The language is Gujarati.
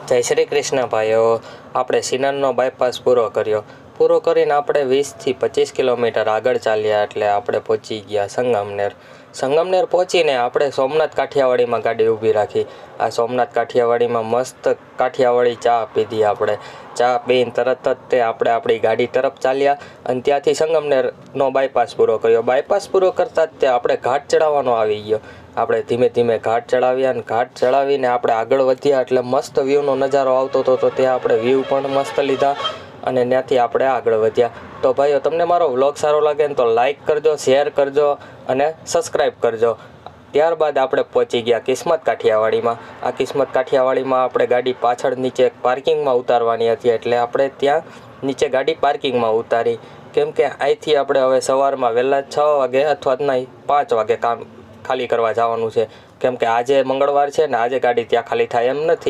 જય શ્રી કૃષ્ણ ભાઈઓ. આપણે સિનનનો બાયપાસ પૂરો કરીને આપણે 20થી 25 કિલોમીટર આગળ ચાલ્યા એટલે આપણે પહોંચી ગયા સંગમનેર પહોંચીને આપણે સોમનાથ કાઠિયાવાડીમાં ગાડી ઊભી રાખી. આ સોમનાથ કાઠિયાવાડીમાં મસ્ત કાઠિયાવાડી ચા પીધી. આપણે ચા પીને તરત જ તે આપણે આપણી ગાડી તરફ ચાલ્યા અને ત્યાંથી સંગમનેરનો બાયપાસ પૂરો કર્યો. બાયપાસ પૂરો કરતાં જ તે આપણે ઘાટ ચડાવવાનો આવી ગયો. આપણે ધીમે ધીમે ઘાટ ચડાવ્યા અને ઘાટ ચડાવીને આપણે આગળ વધ્યા એટલે મસ્ત વ્યૂનો નજારો આવતો હતો. તો ત્યાં આપણે વ્યૂ પણ મસ્ત લીધા અને ત્યાંથી આપણે આગળ વધ્યા. તો ભાઈઓ, તમને મારો વ્લોગ સારો લાગે ને તો લાઈક કરજો, શેર કરજો અને સબસ્ક્રાઈબ કરજો. ત્યારબાદ આપણે પહોંચી ગયા કિસ્મત કાઠિયાવાડીમાં. આ કિસ્મત કાઠિયાવાડીમાં આપણે ગાડી પાછળ નીચે પાર્કિંગમાં ઉતારવાની હતી એટલે આપણે ત્યાં નીચે ગાડી પાર્કિંગમાં ઉતારી. કેમ કે અહીંથી આપણે હવે સવારમાં વહેલા 6 વાગે અથવા નહીં 5 વાગે કામ ખાલી કરવા જવાનું છે. કેમ કે આજે મંગળવાર છે ને આજે ગાડી ત્યાં ખાલી થાય એમ નથી.